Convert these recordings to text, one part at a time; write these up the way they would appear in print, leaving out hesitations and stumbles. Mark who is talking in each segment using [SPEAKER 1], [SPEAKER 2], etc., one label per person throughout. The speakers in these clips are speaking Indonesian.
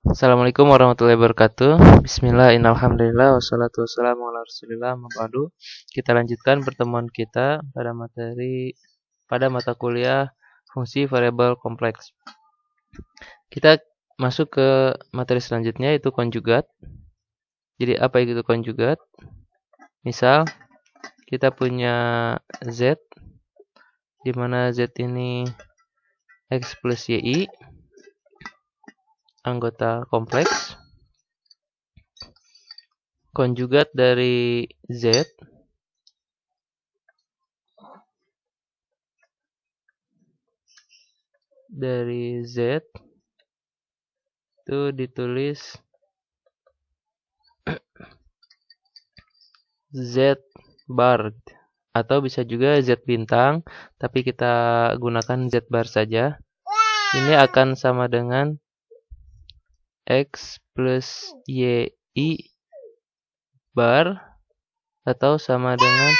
[SPEAKER 1] Assalamualaikum warahmatullahi wabarakatuh. Bismillah, innalhamdulillah, wassalatu wassalamu ala rasulillah, mabadu. Kita lanjutkan pertemuan kita pada mata kuliah fungsi variabel kompleks. Kita masuk ke materi selanjutnya, yaitu konjugat. Jadi apa itu konjugat? Misal kita punya Z, di mana Z ini X plus YI, anggota kompleks. Konjugat dari Z itu ditulis Z bar atau bisa juga Z bintang, tapi kita gunakan Z bar saja. Ini akan sama dengan X plus YI bar atau sama dengan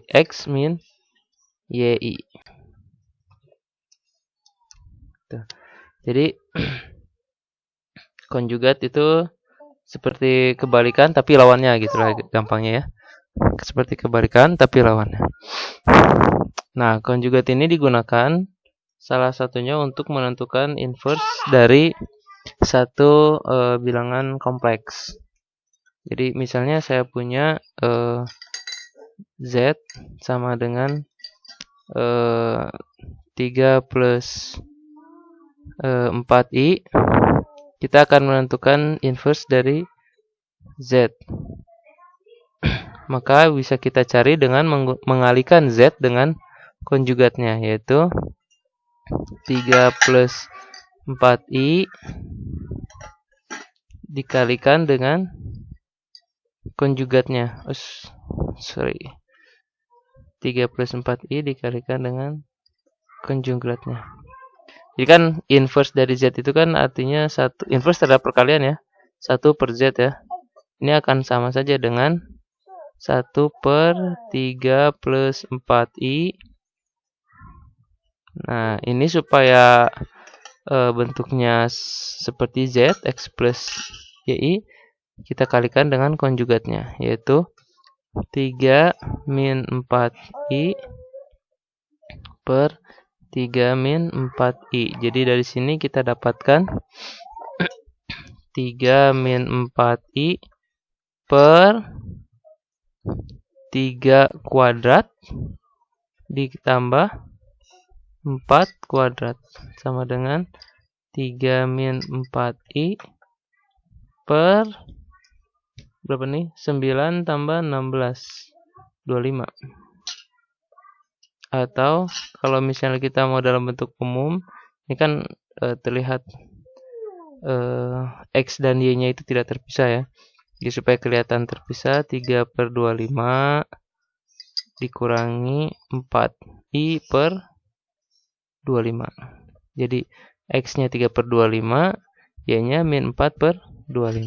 [SPEAKER 1] X min YI. Tuh. Jadi konjugat itu seperti kebalikan tapi lawannya gitulah gampangnya ya. Seperti kebalikan tapi lawannya. Nah, konjugat ini digunakan salah satunya untuk menentukan inverse dari satu bilangan kompleks. Jadi misalnya saya punya Z sama dengan 3 plus 4i. Kita akan menentukan inverse dari Z. Maka bisa kita cari dengan mengalihkan Z dengan konjugatnya, yaitu 3 plus 4i dikalikan dengan konjugatnya. 3 plus 4i dikalikan dengan konjugatnya. Jadi kan inverse dari Z itu kan artinya inverse terhadap perkalian ya. 1 per Z ya. Ini akan sama saja dengan 1 per 3 plus 4i. Nah, ini supaya bentuknya seperti Z, X plus YI, kita kalikan dengan konjugatnya, yaitu 3 min 4i per 3 min 4i. Jadi dari sini kita dapatkan 3 min 4i per 3 kuadrat ditambah 4 kuadrat sama dengan 3 min 4i per berapa nih? 9 tambah 16, 25. Atau kalau misalnya kita mau dalam bentuk umum, ini kan terlihat X dan Y-nya itu tidak terpisah ya. Jadi supaya kelihatan terpisah, 3 per 25 dikurangi 4i per 25. Jadi X-nya 3 per 25, Y-nya min 4 per 25.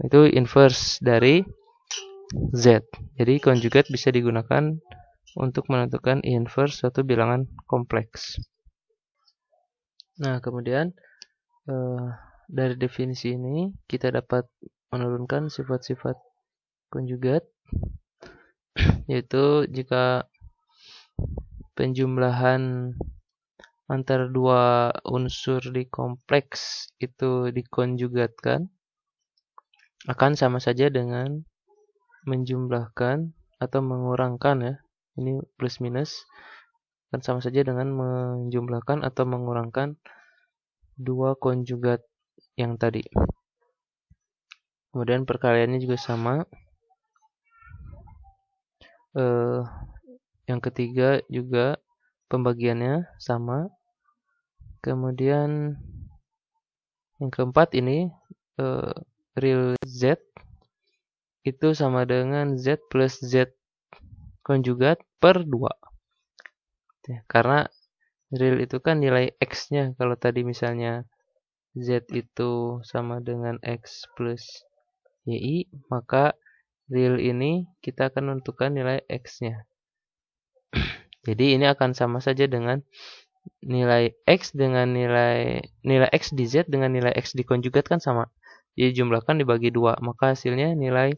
[SPEAKER 1] Itu inverse dari Z. Jadi konjugat bisa digunakan untuk menentukan inverse suatu bilangan kompleks. Nah, kemudian dari definisi ini kita dapat menurunkan sifat-sifat konjugat, yaitu jika penjumlahan antara dua unsur di kompleks itu dikonjugatkan, akan sama saja dengan menjumlahkan atau mengurangkan ya. Ini plus minus kan sama saja dengan menjumlahkan atau mengurangkan dua konjugat yang tadi. Kemudian perkaliannya juga sama. Yang ketiga juga pembagiannya sama. Kemudian yang keempat ini real Z itu sama dengan Z plus Z konjugat per 2. Karena real itu kan nilai X-nya. Kalau tadi misalnya Z itu sama dengan X plus YI, maka real ini kita akan menentukan nilai X-nya. Jadi ini akan sama saja dengan nilai X dengan nilai X di Z dengan nilai X di konjugat kan sama. Jadi jumlahkan dibagi 2, maka hasilnya nilai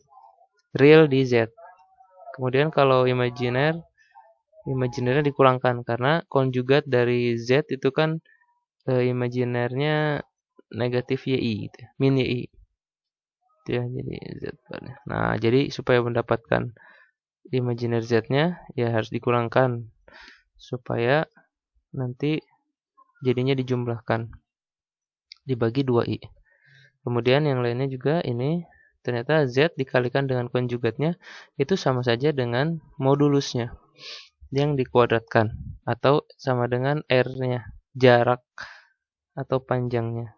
[SPEAKER 1] real di Z. Kemudian kalau imaginernya dikurangkan karena konjugat dari Z itu kan imaginernya negatif YI gitu, min YI. Itu ya, jadi Z barnya. Nah, jadi supaya mendapatkan imaginer Z-nya ya harus dikurangkan supaya nanti jadinya dijumlahkan dibagi 2i. Kemudian yang lainnya juga ini ternyata Z dikalikan dengan konjugatnya itu sama saja dengan modulusnya yang dikuadratkan atau sama dengan R-nya, jarak atau panjangnya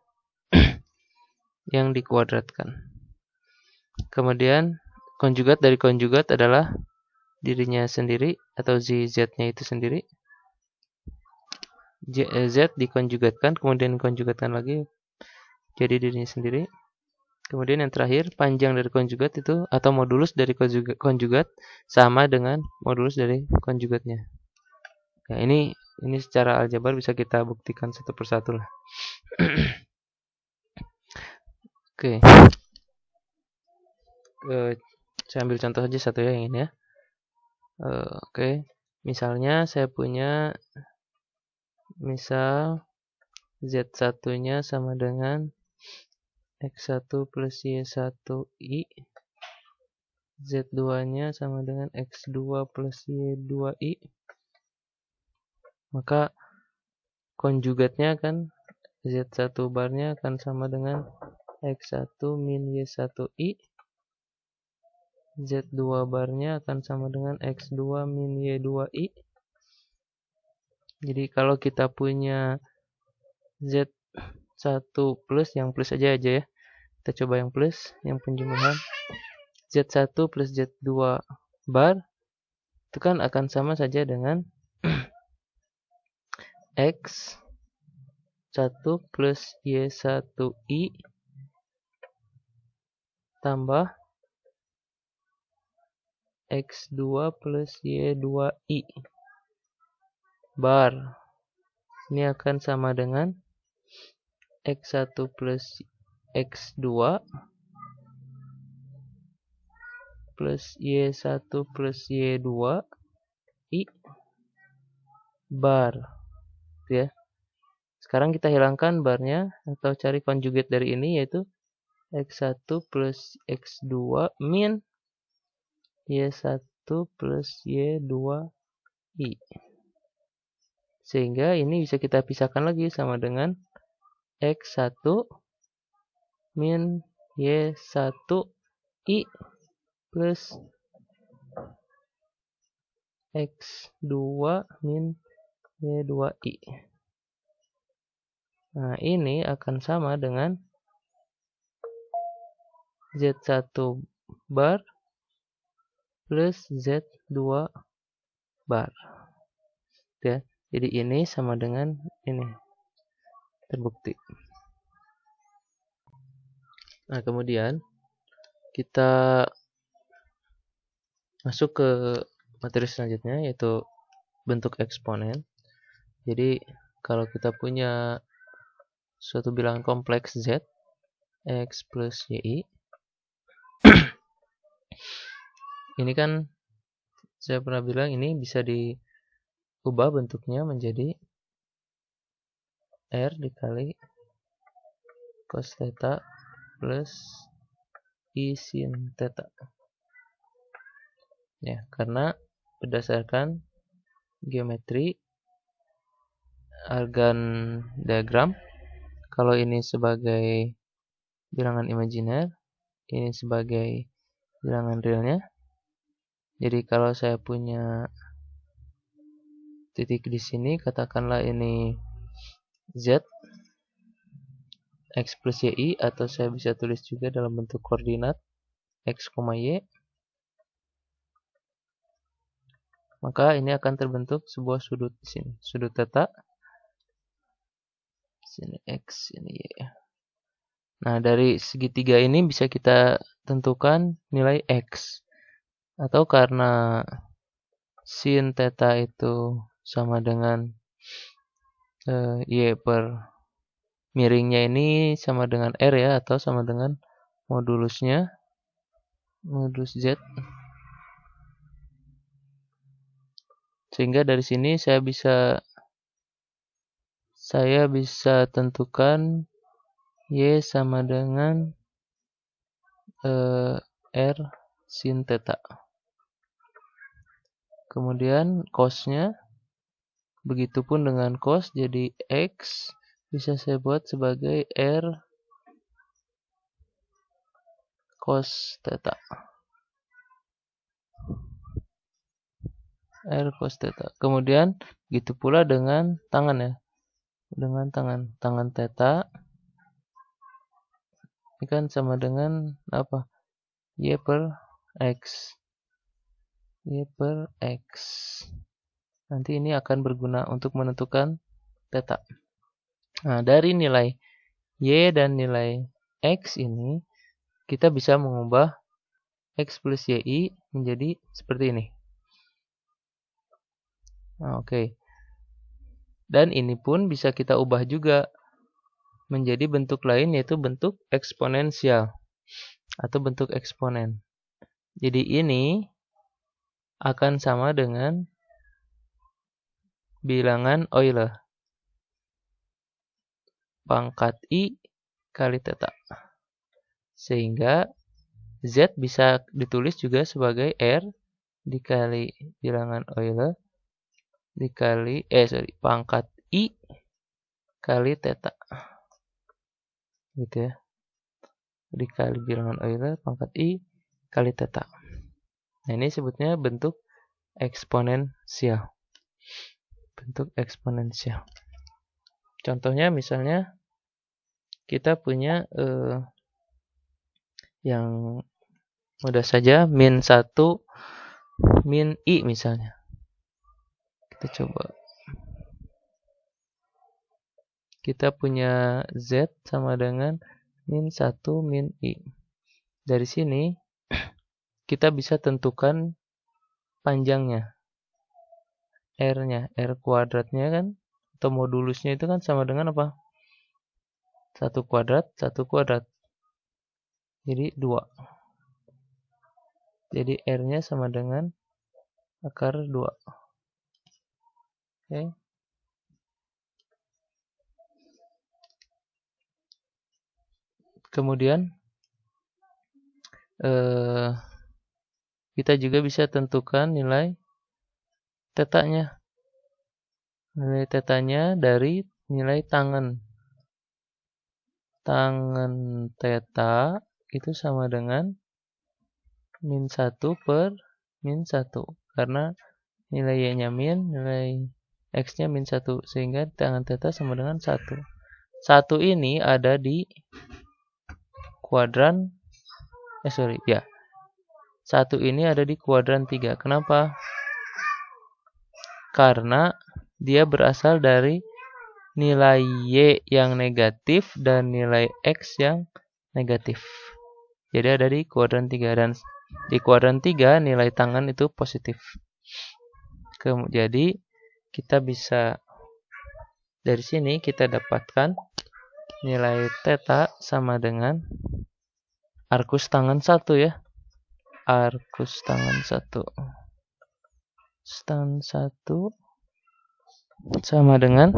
[SPEAKER 1] yang dikuadratkan. Kemudian konjugat dari konjugat adalah dirinya sendiri atau Z-nya itu sendiri. Z dikonjugatkan, kemudian konjugatkan lagi jadi dirinya sendiri. Kemudian yang terakhir, panjang dari konjugat itu atau modulus dari konjugat sama dengan modulus dari konjugatnya. Ya, ini secara aljabar bisa kita buktikan satu persatu lah. Oke. Saya ambil contoh aja satu ya yang ini ya. Oke. Misalnya saya punya misal Z1-nya sama dengan X1 plus Y1I, Z2-nya sama dengan X2 plus Y2I, maka konjugatnya kan Z1 barnya akan sama dengan X1 min Y1I, Z2 barnya akan sama dengan X2 min Y2I. Jadi kalau kita punya Z1 plus, yang plus aja ya. Kita coba yang plus, yang penjumlahan. Z1 plus Z2 bar itu kan akan sama saja dengan X1 plus Y1I tambah X2 plus Y2I bar. Ini akan sama dengan X1 plus X2 plus Y1 plus Y2I bar. Ya. Sekarang kita hilangkan barnya atau cari konjugat dari ini yaitu X1 plus X2 min Y1 plus Y2I. Sehingga ini bisa kita pisahkan lagi sama dengan X1 min Y1I plus X2 min Y2I. Nah, ini akan sama dengan Z1 bar plus Z2 bar. Ya, jadi ini sama dengan ini. Terbukti. Nah, kemudian kita masuk ke materi selanjutnya yaitu bentuk eksponen. Jadi kalau kita punya suatu bilangan kompleks Z X plus Y ini kan saya pernah bilang ini bisa diubah bentuknya menjadi R dikali cos theta plus I sin theta. Ya, karena berdasarkan geometri Argand diagram, kalau ini sebagai bilangan imajiner, ini sebagai bilangan realnya. Jadi kalau saya punya titik di sini, katakanlah ini Z X plus Y, atau saya bisa tulis juga dalam bentuk koordinat X, Y. Maka ini akan terbentuk sebuah sudut di sini, sudut theta. Sini X, sini Y. Nah, dari segitiga ini bisa kita tentukan nilai X. Atau karena sin theta itu sama dengan Y per miringnya ini sama dengan R ya, atau sama dengan modulusnya, modulus Z. Sehingga dari sini saya bisa tentukan Y sama dengan R sin theta. Kemudian cosnya, begitupun dengan cos, jadi X bisa saya buat sebagai R cos theta. R cos theta. Kemudian gitu pula dengan tangan ya. Dengan tangan theta ini kan sama dengan apa? Y per X. Y per X. Nanti ini akan berguna untuk menentukan theta. Nah, dari nilai Y dan nilai X ini kita bisa mengubah X plus YI menjadi seperti ini. Nah, oke. Dan ini pun bisa kita ubah juga menjadi bentuk lain, yaitu bentuk eksponensial atau bentuk eksponen. Jadi ini akan sama dengan bilangan Euler pangkat I kali theta. Sehingga Z bisa ditulis juga sebagai R dikali bilangan Euler dikali pangkat I kali theta. Gitu ya. Dikali bilangan Euler pangkat I kali theta. Nah, ini sebutnya bentuk eksponensial. Bentuk eksponensial. Contohnya misalnya kita punya yang mudah saja min 1 min I misalnya. Kita coba. Kita punya Z sama dengan min 1 min I. Dari sini kita bisa tentukan panjangnya. R-nya, R kuadratnya kan, atau modulusnya itu kan sama dengan apa? 1 kuadrat, 1 kuadrat. Jadi 2. Jadi R-nya sama dengan akar 2. Oke. Kemudian kita juga bisa tentukan nilai tetanya. Nilai tetanya dari nilai tangen. Tangen theta itu sama dengan min 1 per min 1. Karena nilai Y-nya min, nilai X-nya min 1. Sehingga tangen theta sama dengan 1. 1 ini ada di kuadran 1 ini ada di kuadran 3. Kenapa? Karena dia berasal dari nilai Y yang negatif dan nilai X yang negatif. Jadi ada di kuadran 3, dan di kuadran 3 nilai tangen itu positif. Jadi kita bisa dari sini kita dapatkan nilai theta sama dengan arcus tangen 1 ya. Arcus tangen 1. Tangen 1 sama dengan,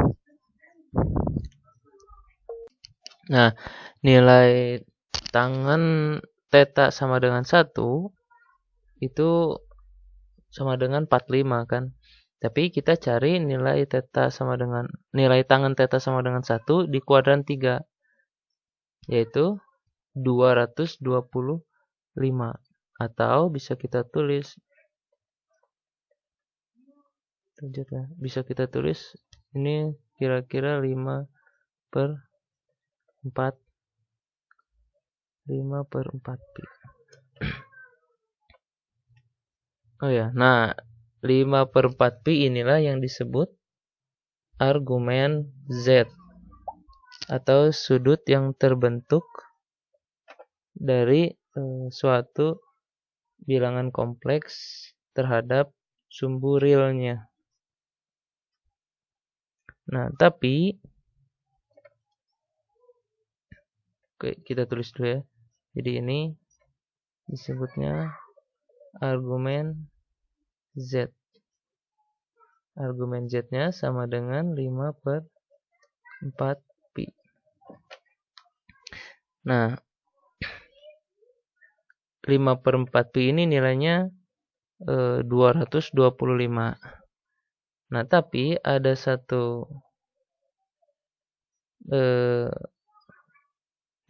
[SPEAKER 1] nah, nilai tangen theta sama dengan 1 itu sama dengan 45 kan. Tapi kita cari nilai theta sama dengan nilai tangen theta sama dengan 1 di kuadran 3, yaitu 225, atau bisa kita tulis ini kira-kira 5 per 4 pi. Oh ya, nah 5 per 4 pi inilah yang disebut argumen Z, atau sudut yang terbentuk dari suatu bilangan kompleks terhadap sumbu realnya. Nah, tapi oke, kita tulis dulu ya. Jadi ini disebutnya argumen Z. Argumen Z-nya sama dengan 5/4 pi. Nah, 5/4 pi ini nilainya 225. Nah, tapi ada satu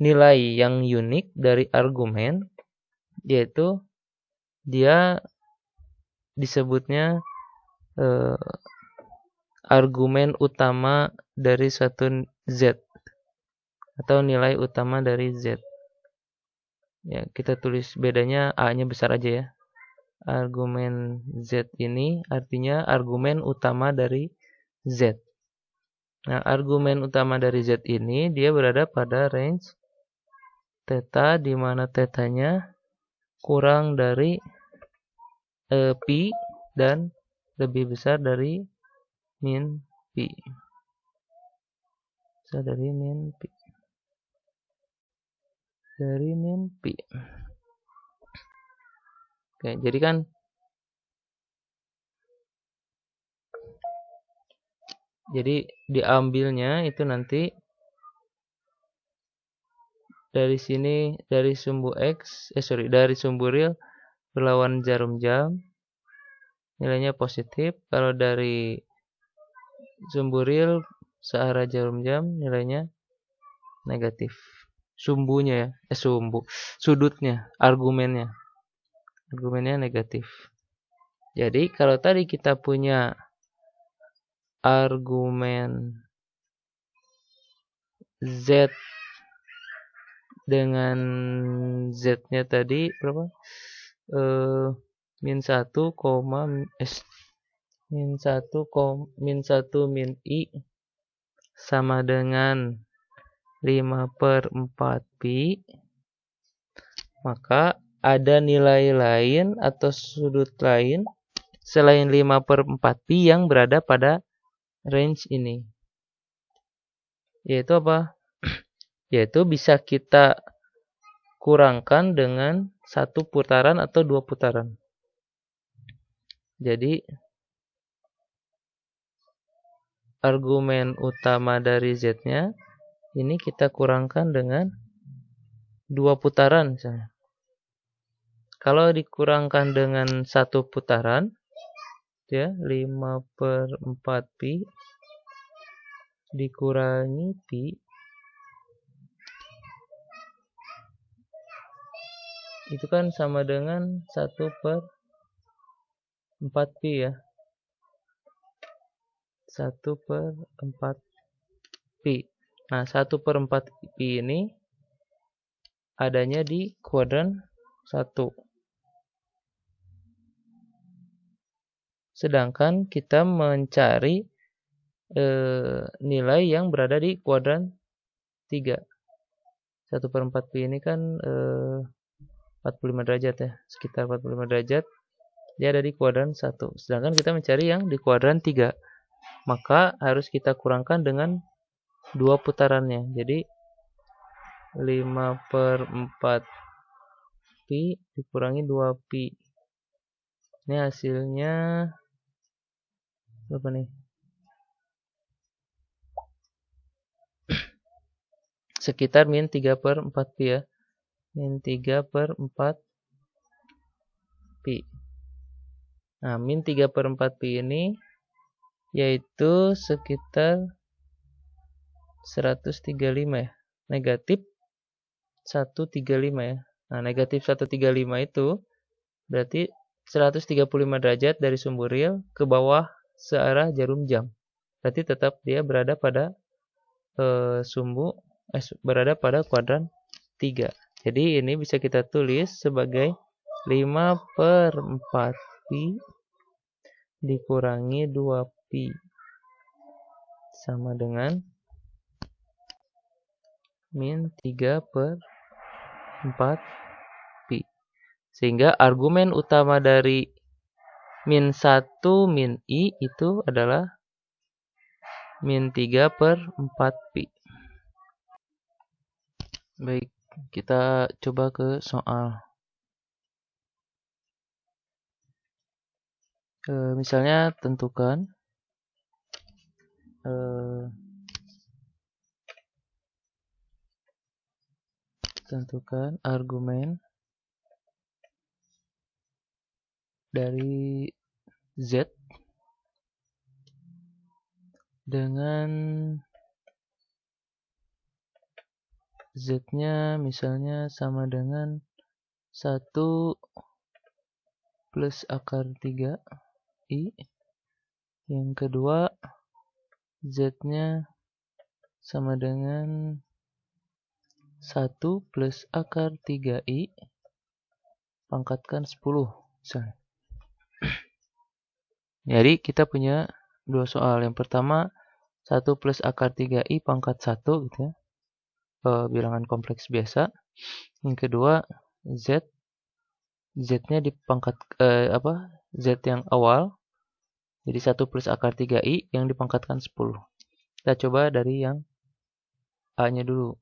[SPEAKER 1] nilai yang unik dari argumen, yaitu dia disebutnya argumen utama dari suatu Z atau nilai utama dari Z. Ya, kita tulis bedanya A-nya besar aja ya. Argumen Z ini artinya argumen utama dari Z. Nah, argumen utama dari Z ini dia berada pada range theta, di mana tetanya kurang dari pi dan lebih besar dari min pi. Besar dari min pi. Dari min pi. Oke, jadi kan diambilnya itu nanti dari sini, dari sumbu X, dari sumbu real berlawan jarum jam, nilainya positif. Kalau dari sumbu real searah jarum jam, nilainya negatif. Sumbunya ya, sudutnya, argumennya negatif. Jadi kalau tadi kita punya argumen Z dengan Z-nya tadi berapa? Min 1, min 1 min I sama dengan 5/4 pi, maka ada nilai lain atau sudut lain selain 5/4 pi yang berada pada range ini. Yaitu apa? Yaitu bisa kita kurangkan dengan 1 putaran atau 2 putaran. Jadi argumen utama dari Z-nya ini kita kurangkan dengan 2 putaran misalnya. Kalau dikurangkan dengan 1 putaran, ya 5/4 pi dikurangi pi, itu kan sama dengan 1/4 pi ya. 1/4 pi. Nah, 1/4 pi ini adanya di kuadran 1. Sedangkan kita mencari nilai yang berada di kuadran 3. 1/4 pi ini kan 45 derajat ya, sekitar 45 derajat. Dia ada di kuadran 1. Sedangkan kita mencari yang di kuadran 3. Maka harus kita kurangkan dengan 2 putarannya. Jadi 5/4 pi dikurangi 2 pi. Ini hasilnya berapa nih? Sekitar min 3/4 pi ya. Min 3/4 pi. Nah, min 3/4 pi ini yaitu sekitar 135 ya. Negatif 135 ya. Nah, negatif 135 itu berarti 135 derajat dari sumbu real ke bawah searah jarum jam. Berarti tetap dia berada pada berada pada kuadran 3. Jadi ini bisa kita tulis sebagai 5/4 pi dikurangi 2 pi sama dengan min 3/4 pi. Sehingga argumen utama dari min 1 min I itu adalah min 3/4 pi. Baik, kita coba ke soal. Misalnya tentukan argumen dari Z dengan Z-nya misalnya sama dengan 1 plus akar 3i. Yang kedua, Z-nya sama dengan 1 plus akar 3i pangkatkan 10 misalnya. Jadi kita punya dua soal. Yang pertama 1 plus akar 3i pangkat 1 gitu ya. Bilangan kompleks biasa. Yang kedua Z-nya dipangkat Z yang awal. Jadi 1 plus akar 3i yang dipangkatkan 10. Kita coba dari yang A-nya dulu.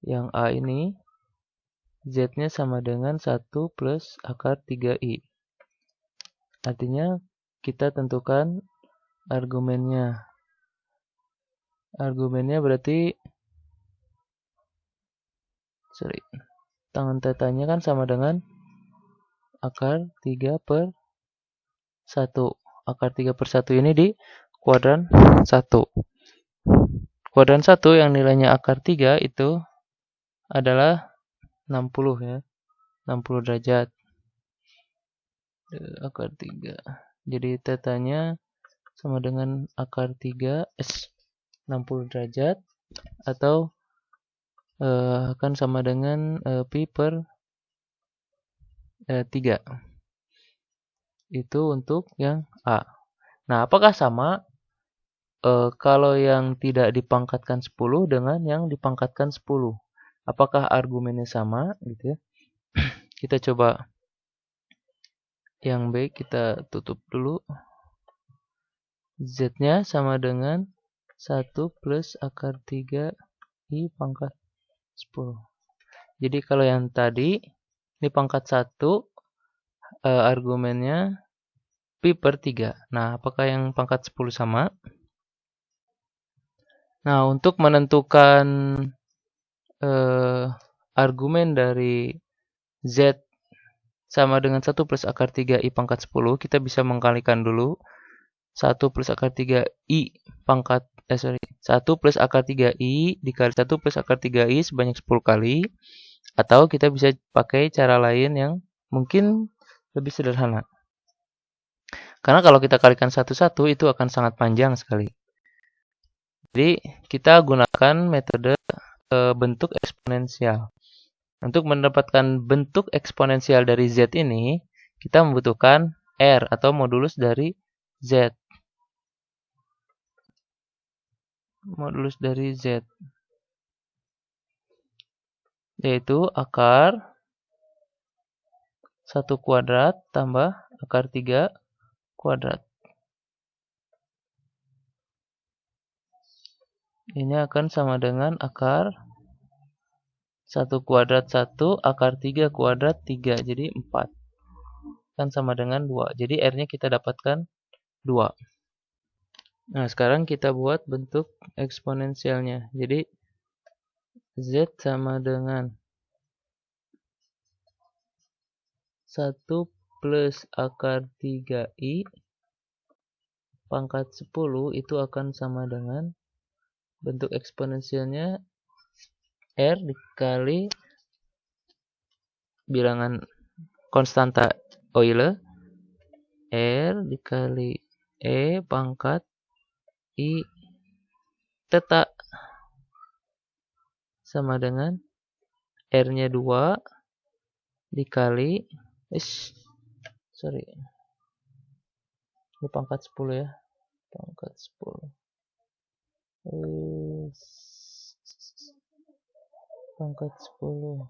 [SPEAKER 1] Yang A ini Z-nya sama dengan 1 plus akar 3i. Artinya kita tentukan argumennya. Argumennya berarti tangan tetanya kan sama dengan akar 3/1. Akar 3/1 ini di kuadran 1. Kuadran 1 yang nilainya akar 3 itu adalah 60 ya. 60 derajat. Akar 3. Jadi tetanya sama dengan akar 3 60 derajat atau akan sama dengan pi/3. Itu untuk yang A. Nah, apakah sama kalau yang tidak dipangkatkan 10 dengan yang dipangkatkan 10? Apakah argumennya sama gitu ya? Kita coba yang B, kita tutup dulu. Z-nya sama dengan 1 plus akar 3i pangkat 10. Jadi kalau yang tadi ini pangkat 1 argumennya pi/3. Nah, apakah yang pangkat 10 sama? Nah, untuk menentukan argumen dari Z sama dengan 1 plus akar 3i pangkat 10, kita bisa mengkalikan dulu 1 plus akar 3i pangkat 1 plus akar 3i dikali 1 plus akar 3i sebanyak 10 kali. Atau kita bisa pakai cara lain yang mungkin lebih sederhana. Karena kalau kita kalikan satu-satu itu akan sangat panjang sekali. Jadi kita gunakan metode bentuk eksponensial. Untuk mendapatkan bentuk eksponensial dari Z ini, kita membutuhkan R atau modulus dari Z. Modulus dari Z. Yaitu akar 1 kuadrat tambah akar 3 kuadrat. Ini akan sama dengan akar 1 kuadrat 1, akar 3 kuadrat 3, jadi 4. Kan sama dengan 2. Jadi R-nya kita dapatkan 2. Nah, sekarang kita buat bentuk eksponensialnya. Jadi Z sama dengan 1 plus akar 3i pangkat 10 itu akan sama dengan bentuk eksponensialnya R dikali bilangan konstanta Euler R dikali E pangkat I theta sama dengan R-nya 2 dikali ini pangkat 10 ya. Pangkat 10. Pangkat 10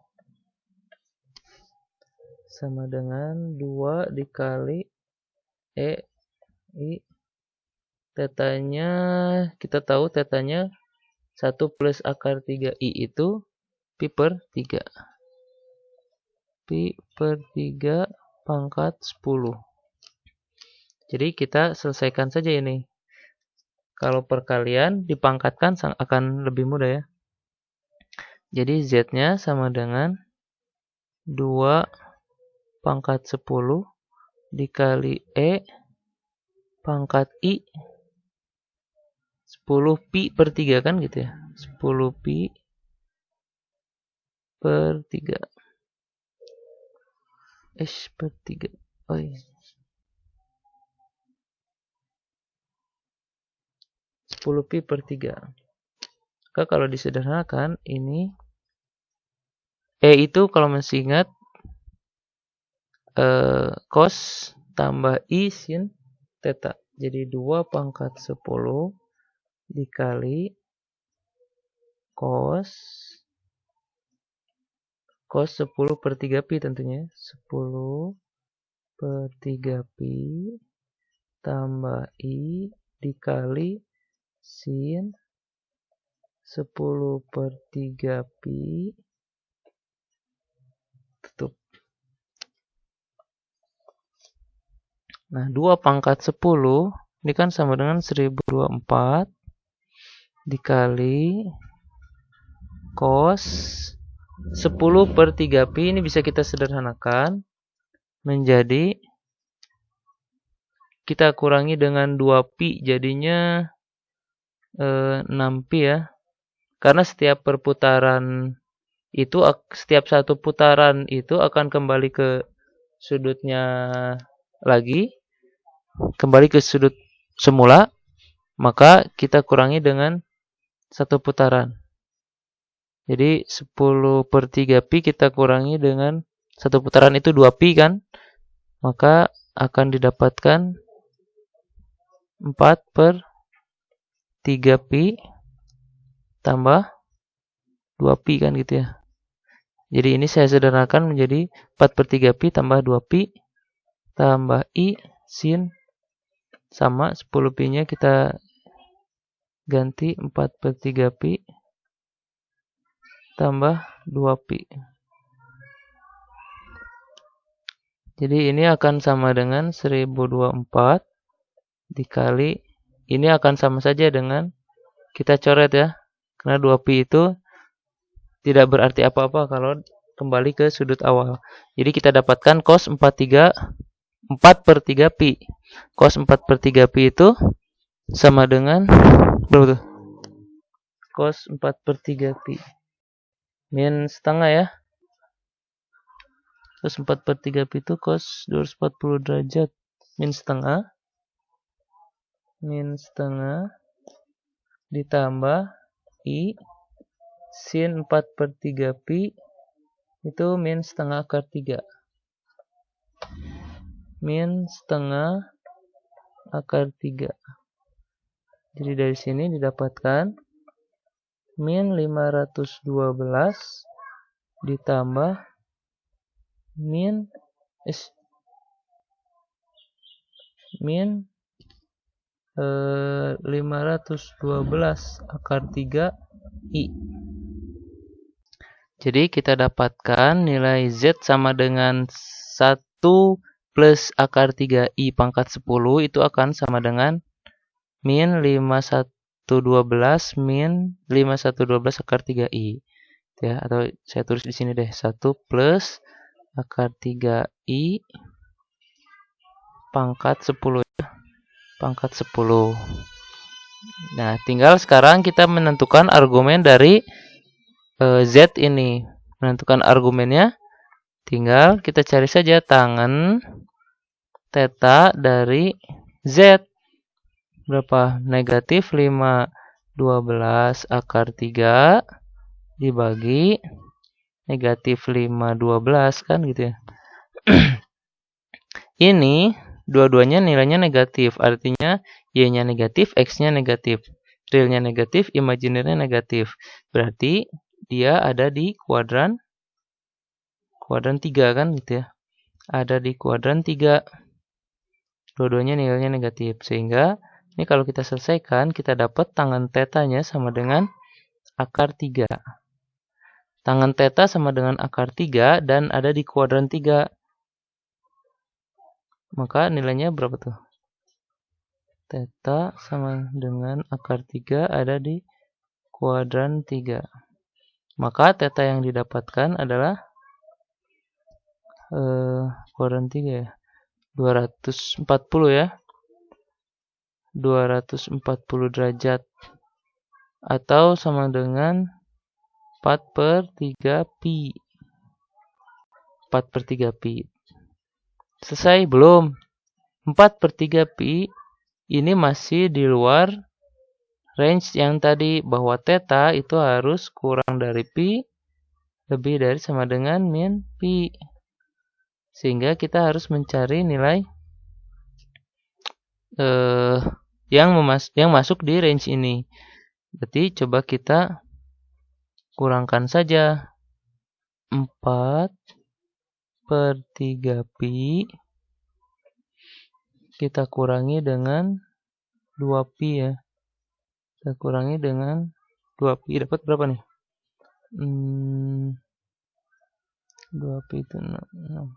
[SPEAKER 1] sama dengan 2 dikali E I Tetanya, kita tahu tetanya 1 plus akar 3i itu pi per 3. Pi per 3 pangkat 10. Jadi kita selesaikan saja ini. Kalau perkalian dipangkatkan akan lebih mudah ya. Jadi Z-nya sama dengan 2 pangkat 10 dikali E pangkat I 10 pi per 3 kan gitu ya. 10 pi per 3. Per 3. Oh iya. 10 pi per 3. Maka kalau disederhanakan ini E itu kalau masih ingat cos tambah I sin theta. Jadi 2 pangkat 10 dikali cos 10 per 3 pi tentunya. 10 per 3 pi tambah I dikali sin 10 per 3 pi tutup. Nah, 2 pangkat 10 ini kan sama dengan 1024 dikali cos 10 per 3 pi ini bisa kita sederhanakan menjadi kita kurangi dengan 2 pi jadinya 6 pi ya. Karena setiap perputaran itu, setiap satu putaran itu akan kembali ke sudutnya lagi, kembali ke sudut semula, maka kita kurangi dengan satu putaran. Jadi 10 per 3 pi kita kurangi dengan satu putaran itu 2 pi kan, maka akan didapatkan 4 per 3 pi tambah 2 pi kan gitu ya. Jadi ini saya sederhanakan menjadi 4 per 3 pi tambah 2 pi tambah I sin sama 10 pi nya kita ganti 4 per 3 pi tambah 2 pi. Jadi ini akan sama dengan 1024 dikali, ini akan sama saja dengan kita coret ya. Karena 2 pi itu tidak berarti apa-apa kalau kembali ke sudut awal. Jadi kita dapatkan cos 4 per 3 pi. Cos 4 per 3 pi itu sama dengan berapa tuh? Cos 4 per 3 pi. Min setengah ya. Cos 4 per 3 pi itu cos 240 derajat. Min setengah. Min setengah ditambah I sin 4 per 3 pi itu min setengah akar 3. Min setengah akar 3. Jadi dari sini didapatkan min 512 ditambah min 512 akar 3 I. Jadi kita dapatkan nilai Z sama dengan 1 plus akar 3i pangkat 10 itu akan sama dengan min 5112 min 5112 akar 3i. Ya, atau saya tulis di sini deh, 1 plus akar 3i pangkat 10 ya. Pangkat 10. Nah, tinggal sekarang kita menentukan argumen dari Z ini. Menentukan argumennya, tinggal kita cari saja tangen theta dari Z. Berapa? Negatif 512 akar 3 dibagi negatif 512 kan gitu ya. Ini dua-duanya nilainya negatif, artinya Y-nya negatif, X-nya negatif. Realnya negatif, imajinernya negatif. Berarti dia ada di kuadran 3 kan gitu ya. Ada di kuadran 3. Dua-duanya nilainya negatif, sehingga Ini kalau kita selesaikan, kita dapat tangan tetanya sama dengan akar 3. Tangan theta sama dengan akar 3 dan ada di kuadran 3. Maka nilainya berapa tuh? Theta sama dengan akar 3 ada di kuadran 3. Maka theta yang didapatkan adalah kuadran 3 ya. 240 ya. 240 derajat. Atau sama dengan 4/3 pi. 4/3 pi. Selesai? Belum. 4/3 pi ini masih di luar range yang tadi, bahwa theta itu harus kurang dari pi lebih dari sama dengan min pi. Sehingga kita harus mencari nilai yang masuk di range ini. Berarti coba kita kurangkan saja. 4/3 pi kita kurangi dengan 2 pi ya. Kita kurangi dengan 2 pi dapat berapa nih? 2 pi itu 6.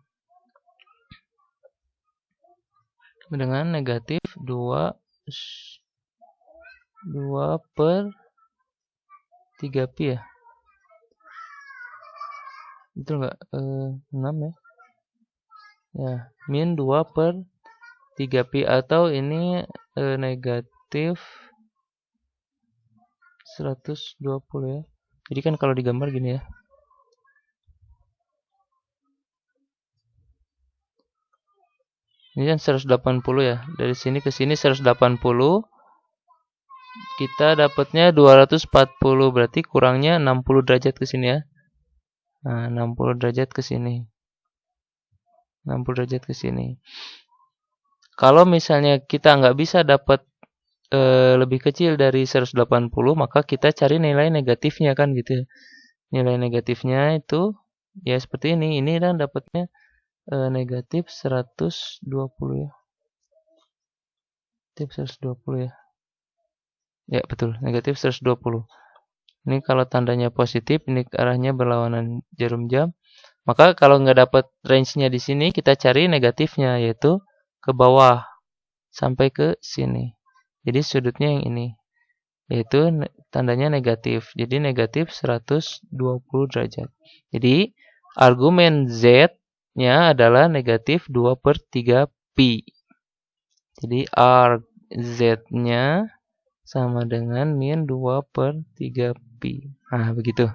[SPEAKER 1] Dengan negatif 2/3 pi ya. Betul nggak? 6 ya. Ya, min 2/3 pi atau ini negatif 120 ya. Jadi kan kalau digambar gini ya. Ini kan 180 ya. Dari sini ke sini 180. Kita dapatnya 240, berarti kurangnya 60 derajat ke sini ya. Nah, 60 derajat ke sini. 60 derajat ke sini. Kalau misalnya kita nggak bisa dapat lebih kecil dari 180, maka kita cari nilai negatifnya kan gitu ya. Nilai negatifnya itu ya seperti ini. Ini kan dapatnya negatif 120 ya. Negatif 120 ya. Ya betul, negatif 120. Ini kalau tandanya positif, ini arahnya berlawanan jarum jam. Maka kalau nggak dapat range-nya di sini, kita cari negatifnya, yaitu ke bawah sampai ke sini. Jadi sudutnya yang ini, yaitu tandanya negatif. Jadi negatif 120 derajat. Jadi argumen Z-nya adalah negatif 2/3 pi. Jadi Z-nya sama dengan min 2/3 pi. Nah, begitu.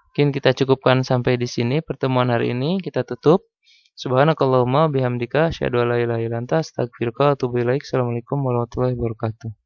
[SPEAKER 1] Mungkin kita cukupkan sampai di sini pertemuan hari ini. Kita tutup. Subhanakallahumma bihamdika asyhadu an la ilaha illa anta astaghfiruka wa atubu ilaik. Assalamualaikum warahmatullahi wabarakatuh.